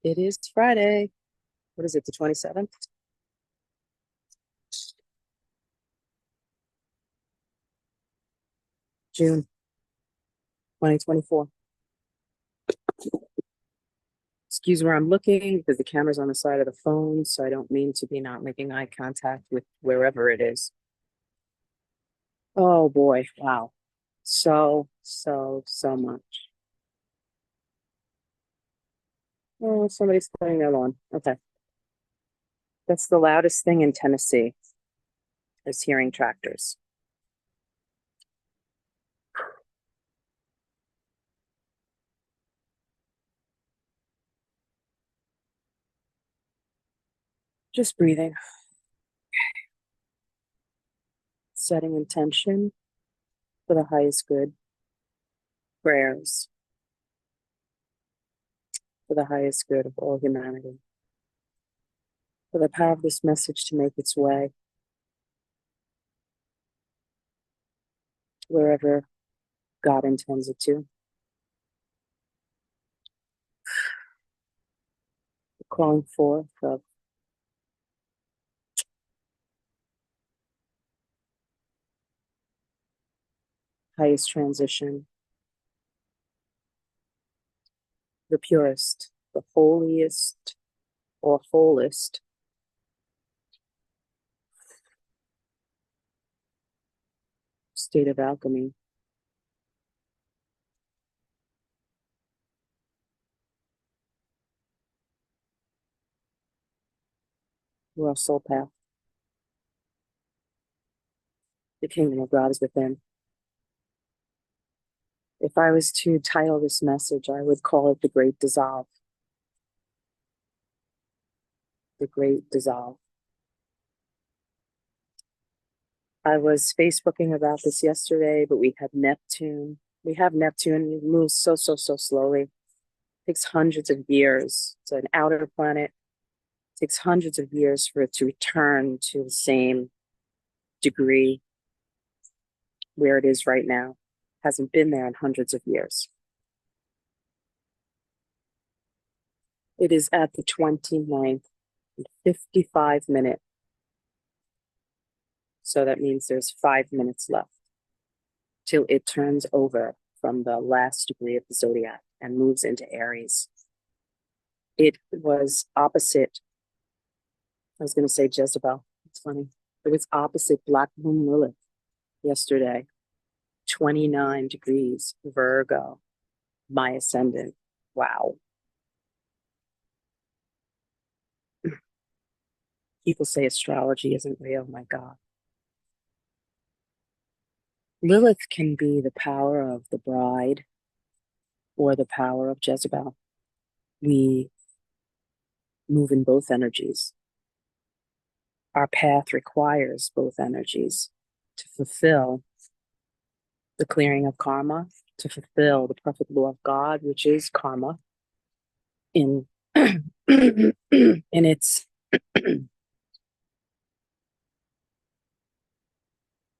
It is Friday. What is it, the 27th? June 2024. Excuse where I'm looking because the camera's on the side of the phone, so I don't mean to be not making eye contact with wherever it is. Oh boy, wow. So much. Oh, somebody's cutting their lawn. Okay. That's the loudest thing in Tennessee is hearing tractors. Just breathing. Setting intention for the highest good. Prayers for the highest good of all humanity. For the power of this message to make its way wherever God intends it to. The calling forth of highest transition, the purest, the holiest or wholest state of alchemy. Our soul path. The kingdom of God is within. If I was to title this message, I would call it The Great Dissolve. The Great Dissolve. I was Facebooking about this yesterday, but we had Neptune. We have Neptune. It moves so slowly. It takes hundreds of years. It's an outer planet. It takes hundreds of years for it to return to the same degree where it is right now. Hasn't been there in hundreds of years. It is at the 29th and 55 minute. So that means there's 5 minutes left till it turns over from the last degree of the zodiac and moves into Aries. It was opposite, I was going to say Jezebel. It's funny. It was opposite Black Moon Lilith yesterday. 29 degrees, Virgo, my ascendant. Wow. People say astrology isn't real. My God. Lilith can be the power of the bride or the power of Jezebel. We move in both energies. Our path requires both energies to fulfill the clearing of karma, to fulfill the perfect law of God, which is karma, in in its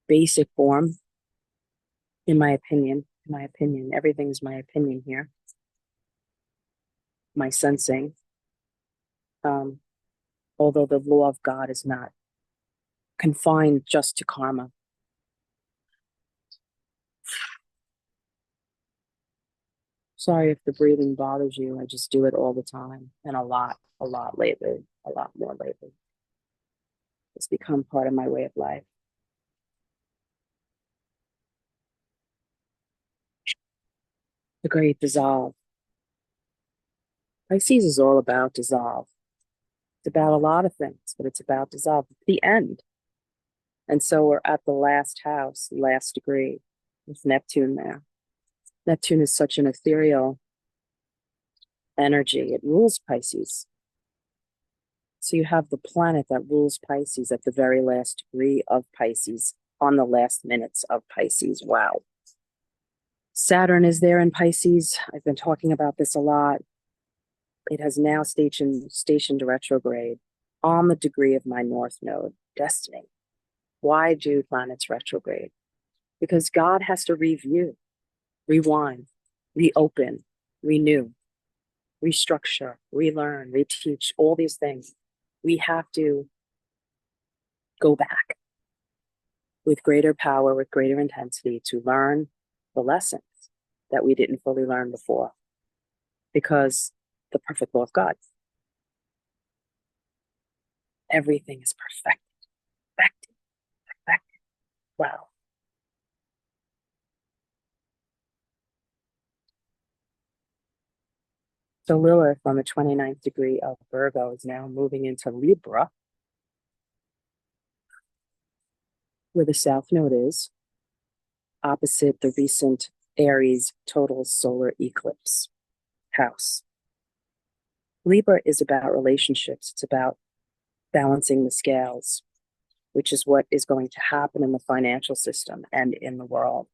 basic form, in my opinion. Everything's my opinion here. My sensing. Although the law of God is not confined just to karma. Sorry if the breathing bothers you. I just do it all the time and a lot lately, a lot more lately. It's become part of my way of life. The Great Dissolve. Pisces is all about dissolve. It's about a lot of things, but it's about dissolve. It's the end. And so we're at the last house, last degree, with Neptune there. Neptune is such an ethereal energy. It rules Pisces. So you have the planet that rules Pisces at the very last degree of Pisces on the last minutes of Pisces. Wow. Saturn is there in Pisces. I've been talking about this a lot. It has now stationed retrograde on the degree of my North Node, destiny. Why do planets retrograde? Because God has to review, rewind, reopen, renew. restructure, relearn, reteach, all these things. We have to go back with greater power, with greater intensity to learn the lessons that we didn't fully learn before. Because the perfect law of God, everything is perfected, perfected, perfected. Wow. So Lilith on the 29th degree of Virgo is now moving into Libra, where the South Node is, opposite the recent Aries total solar eclipse house. Libra is about relationships. It's about balancing the scales, which is what is going to happen in the financial system and in the world.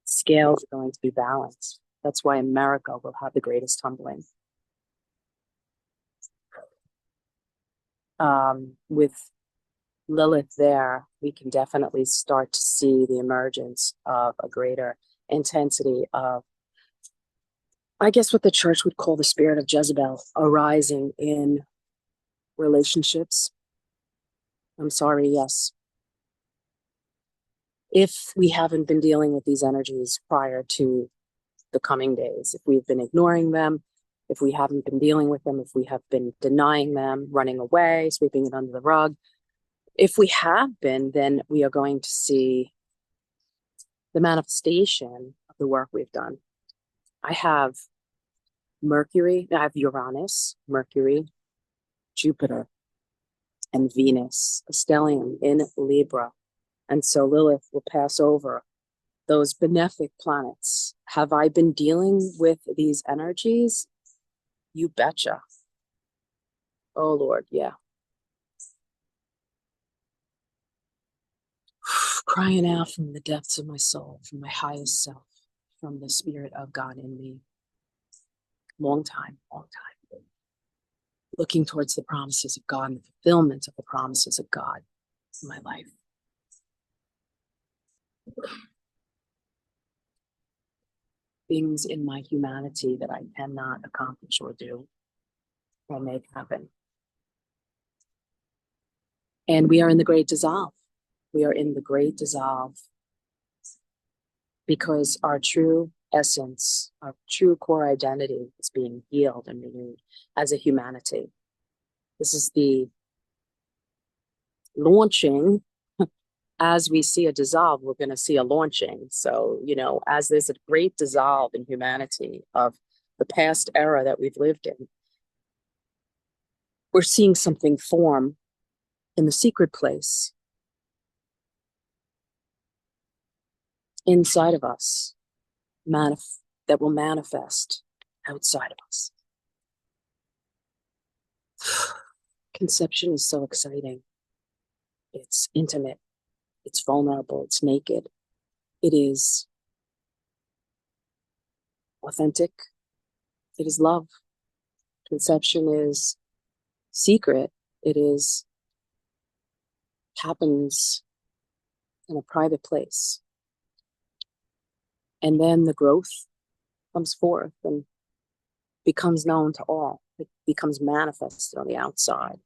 Scales are going to be balanced. That's why America will have the greatest tumbling. With Lilith there, we can definitely start to see the emergence of a greater intensity of, I guess, what the church would call the spirit of Jezebel arising in relationships. I'm sorry, yes. If we haven't been dealing with these energies prior to the coming days, if we've been ignoring them, if we haven't been dealing with them, if we have been denying them, running away, sweeping it under the rug, if we have been, then we are going to see the manifestation of the work we've done. I have Mercury, I have Uranus, Mercury, Jupiter, and Venus, a stellium in Libra. And so Lilith will pass over those benefic planets. Have I been dealing with these energies? You betcha. Oh, Lord, yeah. Crying out from the depths of my soul, from my highest self, from the spirit of God in me. Long time. Looking towards the promises of God and the fulfillment of the promises of God in my life. Things in my humanity that I cannot accomplish or do or make happen. And we are in the great dissolve. We are in the great dissolve because our true essence, our true core identity is being healed and renewed as a humanity. This is the launching. As we see a dissolve, we're going to see a launching. So, as there's a great dissolve in humanity of the past era that we've lived in, we're seeing something form in the secret place inside of us that will manifest outside of us. Conception is so exciting. It's intimate. It's vulnerable. It's naked. It is authentic. It is love. Conception is secret. It happens in a private place. And then the growth comes forth and becomes known to all. It becomes manifested on the outside.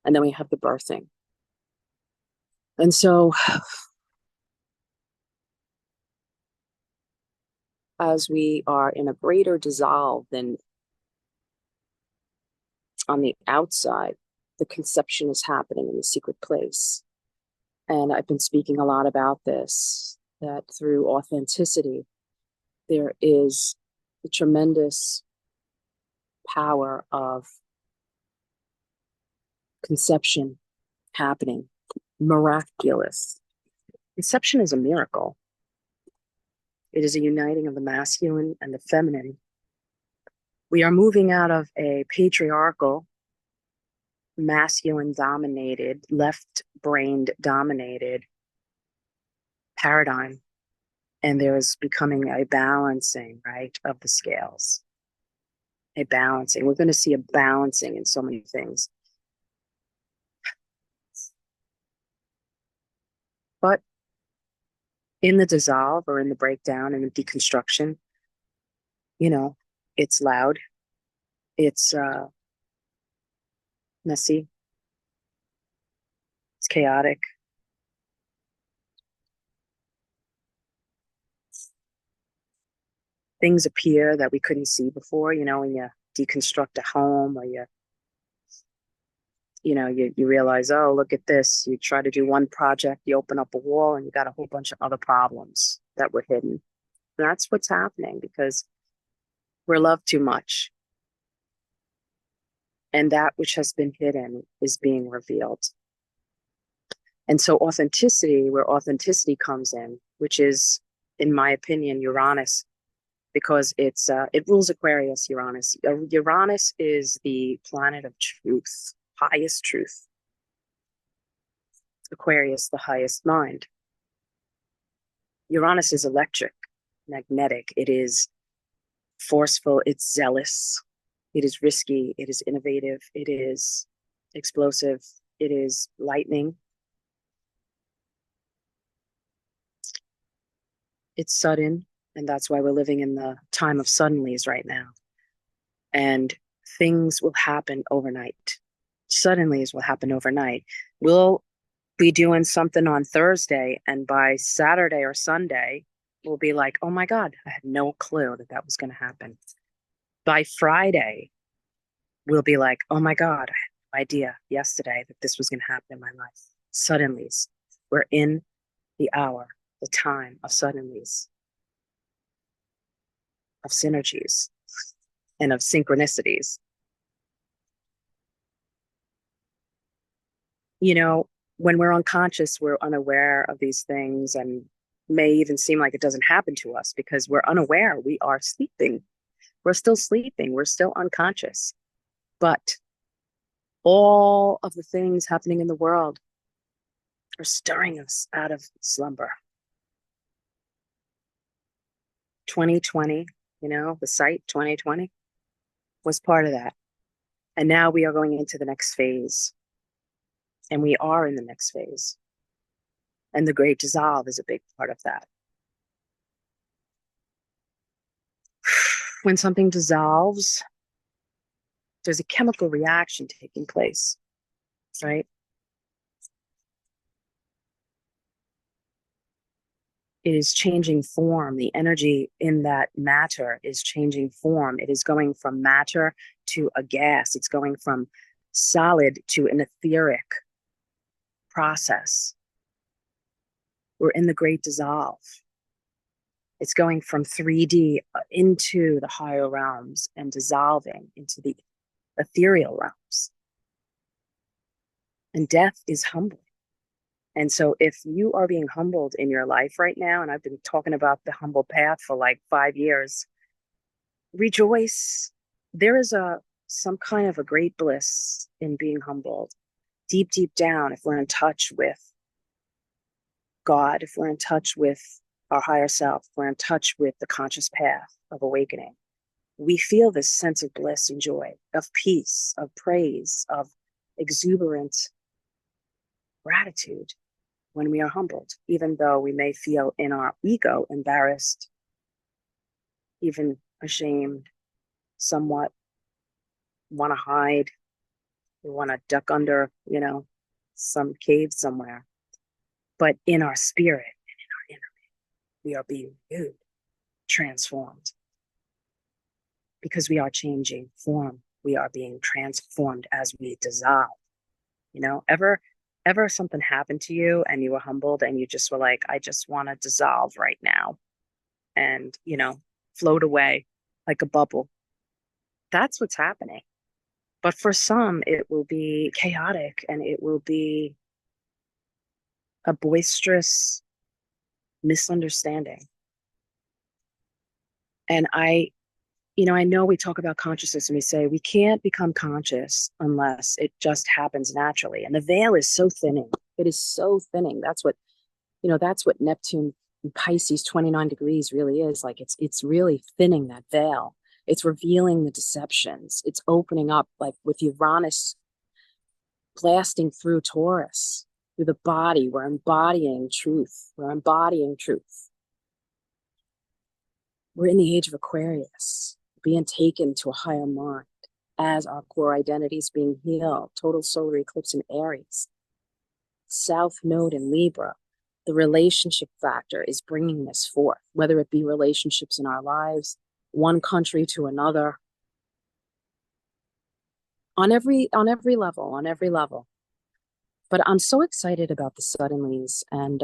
And then we have the birthing. And so as we are in a greater dissolve than on the outside, the conception is happening in the secret place. And I've been speaking a lot about this, that through authenticity, there is the tremendous power of conception happening, miraculous. Conception is a miracle. It is a uniting of the masculine and the feminine. We are moving out of a patriarchal, masculine-dominated, left-brained dominated paradigm. And there is becoming a balancing, right, of the scales. A balancing. We're going to see a balancing in so many things. But in the dissolve or in the breakdown and the deconstruction, it's loud, It's messy. It's chaotic. Things appear that we couldn't see before, when you deconstruct a home, or you realize, oh, look at this. You try to do one project, you open up a wall, and you got a whole bunch of other problems that were hidden. And that's what's happening because we're loved too much. And that which has been hidden is being revealed. And so authenticity, where authenticity comes in, which is, in my opinion, Uranus, because it rules Aquarius. Uranus is the planet of truth, highest truth. Aquarius, the highest mind. Uranus is electric, magnetic. It is forceful. It's zealous. It is risky. It is innovative. It is explosive. It is lightning. It's sudden. And that's why we're living in the time of suddenlies right now. And things will happen overnight. Suddenlies will happen overnight. We'll be doing something on Thursday, and by Saturday or Sunday, we'll be like, oh my God, I had no clue that that was going to happen. By Friday, we'll be like, oh my God, I had no idea yesterday that this was going to happen in my life. Suddenlies. We're in the hour, the time of suddenlies, of synergies, and of synchronicities. When we're unconscious, we're unaware of these things, and may even seem like it doesn't happen to us because we're unaware. We are sleeping. We're still sleeping. We're still unconscious. But all of the things happening in the world are stirring us out of slumber. 2020, the site 2020 was part of that. And now we are going into the next phase. And we are in the next phase. And the great dissolve is a big part of that. When something dissolves, there's a chemical reaction taking place, right? It is changing form. The energy in that matter is changing form. It is going from matter to a gas. It's going from solid to an etheric process. We're in the great dissolve. It's going from 3D into the higher realms and dissolving into the ethereal realms. And death is humbling. And so if you are being humbled in your life right now, and I've been talking about the humble path for like 5 years, rejoice. There is some kind of a great bliss in being humbled. Deep, deep down, if we're in touch with God, if we're in touch with our higher self, if we're in touch with the conscious path of awakening, we feel this sense of bliss and joy, of peace, of praise, of exuberant gratitude when we are humbled, even though we may feel in our ego embarrassed, even ashamed, somewhat want to hide, we want to duck under, some cave somewhere. But in our spirit and in our inner being, we are being renewed, transformed. Because we are changing form. We are being transformed as we dissolve. Ever something happened to you and you were humbled and you just were like, I just want to dissolve right now and, float away like a bubble. That's what's happening. But for some, it will be chaotic and it will be a boisterous misunderstanding. And I know we talk about consciousness and we say we can't become conscious unless it just happens naturally. And the veil is so thinning. It is so thinning. That's what Neptune in Pisces 29 degrees really is. Like it's really thinning that veil. It's revealing the deceptions. It's opening up, like with Uranus blasting through Taurus, through the body. We're embodying truth. We're embodying truth. We're in the age of Aquarius, being taken to a higher mind. as our core identity is being healed. Total solar eclipse in Aries, South Node in Libra. The relationship factor is bringing this forth, whether it be relationships in our lives, one country to another, on every level. But I'm so excited about the suddenlies, and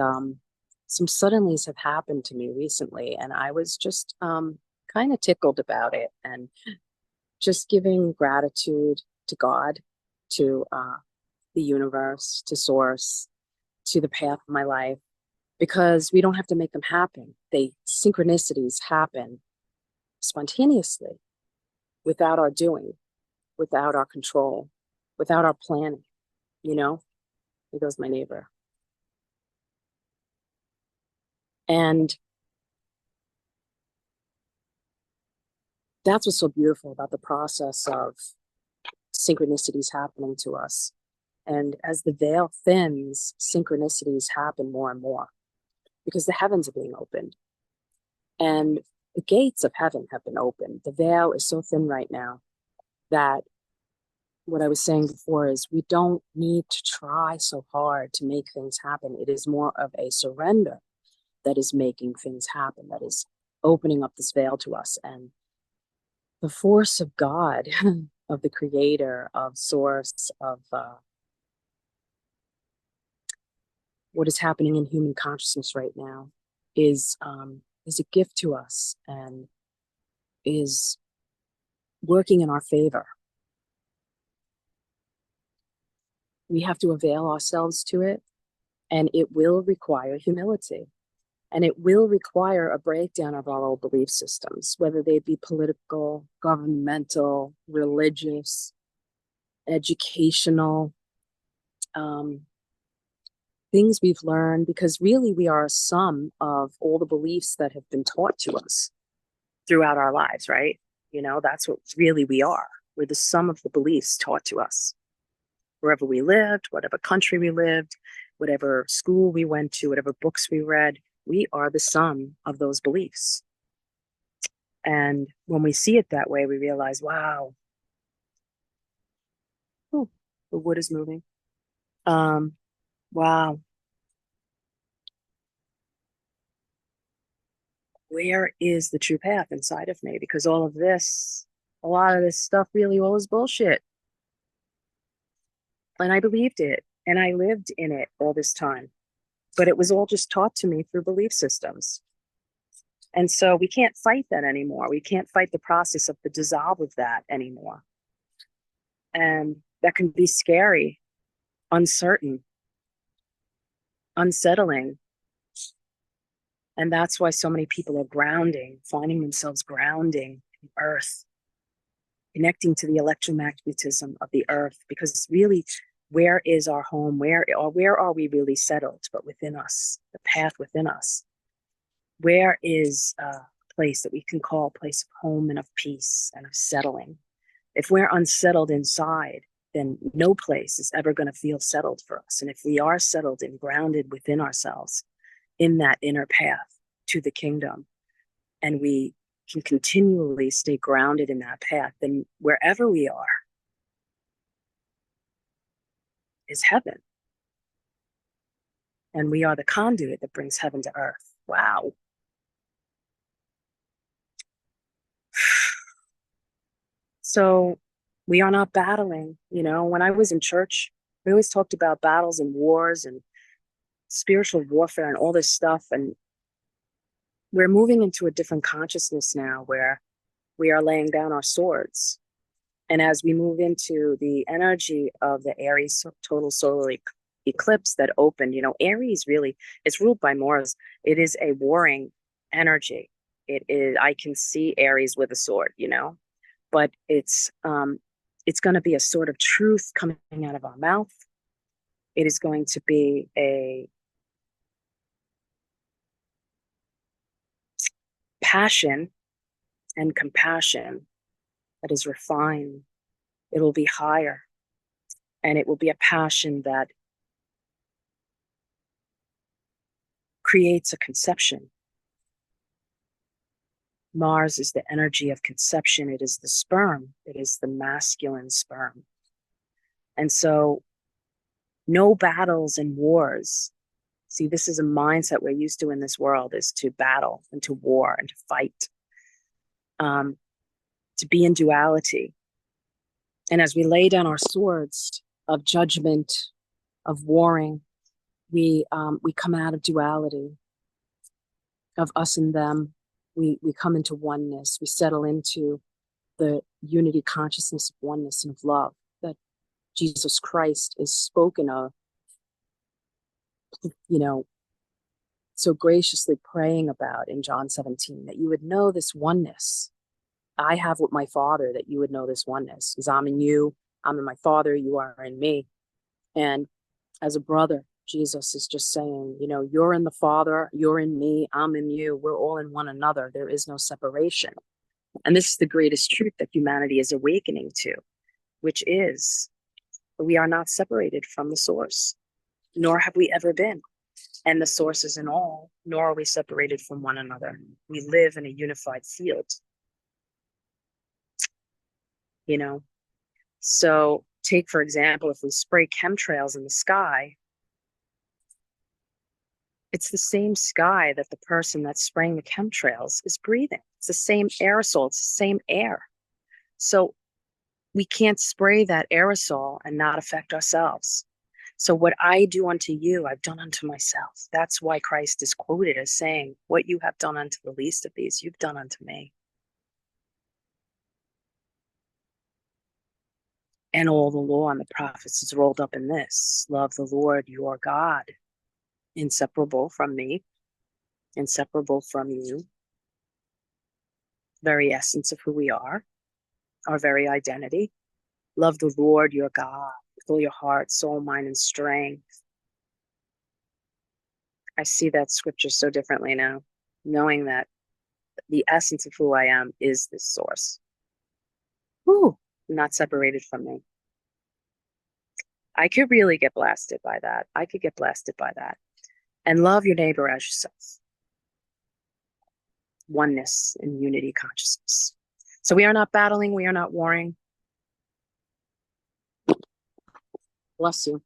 some suddenlies have happened to me recently, and I was just kind of tickled about it, and just giving gratitude to God, to the universe, to source, to the path of my life, because we don't have to make them happen. Synchronicities happen spontaneously, without our doing, without our control, without our planning. There goes my neighbor. And that's what's so beautiful about the process of synchronicities happening to us. And as the veil thins, synchronicities happen more and more, because the heavens are being opened. And the gates of heaven have been opened. The veil is so thin right now that what I was saying before is we don't need to try so hard to make things happen. It is more of a surrender that is making things happen, that is opening up this veil to us. And the force of God, of the creator, of source, of what is happening in human consciousness right now is a gift to us, and is working in our favor. We have to avail ourselves to it, and it will require humility, and it will require a breakdown of our old belief systems, whether they be political, governmental, religious, educational, things we've learned, because really we are a sum of all the beliefs that have been taught to us throughout our lives, right? That's what really we are. We're the sum of the beliefs taught to us. Wherever we lived, whatever country we lived, whatever school we went to, whatever books we read, we are the sum of those beliefs. And when we see it that way, we realize, wow, oh, the wood is moving. Wow, where is the true path inside of me? Because all of this, a lot of this stuff really all is bullshit. And I believed it, and I lived in it all this time. But it was all just taught to me through belief systems. And so we can't fight that anymore. We can't fight the process of the dissolve of that anymore. And that can be scary, uncertain, unsettling. And that's why so many people are grounding, finding themselves grounding in earth, connecting to the electromagnetism of the earth, because really, where is our home? Where are we really settled? But within us, the path within us. Where is a place that we can call a place of home and of peace and of settling? If we're unsettled inside, then no place is ever going to feel settled for us. And if we are settled and grounded within ourselves, in that inner path to the kingdom, and we can continually stay grounded in that path, then wherever we are is heaven. And we are the conduit that brings heaven to earth. Wow. So we are not battling. When I was in church, we always talked about battles and wars and spiritual warfare and all this stuff. And we're moving into a different consciousness now, where we are laying down our swords. And as we move into the energy of the Aries total solar eclipse that opened, Aries really is ruled by Mars. It is a warring energy. It is, I can see Aries with a sword, but it's going to be a sword of truth coming out of our mouth. It is going to be a passion and compassion that is refined. It will be higher, and it will be a passion that creates a conception Mars is the energy of conception. It is the sperm. It is the masculine sperm. And so no battles and wars. See, this is a mindset we're used to in this world, is to battle and to war and to fight, to be in duality. And as we lay down our swords of judgment, of warring, we come out of duality, of us and them. We come into oneness. We settle into the unity consciousness of oneness and of love that Jesus Christ is spoken of, so graciously praying about in John 17, that you would know this oneness I have with my Father, that you would know this oneness, because I'm in you, I'm in my Father, you are in me. And as a brother, Jesus is just saying, you're in the Father, you're in me, I'm in you, we're all in one another. There is no separation. And this is the greatest truth that humanity is awakening to, which is we are not separated from the source, nor have we ever been. And the source is in all, nor are we separated from one another. We live in a unified field. So take, for example, if we spray chemtrails in the sky, it's the same sky that the person that's spraying the chemtrails is breathing. It's the same aerosol, it's the same air. So we can't spray that aerosol and not affect ourselves. So what I do unto you, I've done unto myself. That's why Christ is quoted as saying, what you have done unto the least of these, you've done unto me. And all the law and the prophets is rolled up in this. Love the Lord your God, inseparable from me, inseparable from you, very essence of who we are, our very identity. Love the Lord your God with all your heart, soul, mind, and strength. I see that scripture so differently now, knowing that the essence of who I am is this source. Whew, not separated from me. I could really get blasted by that. I could get blasted by that. And love your neighbor as yourself. Oneness and unity consciousness. So we are not battling. We are not warring. Bless you.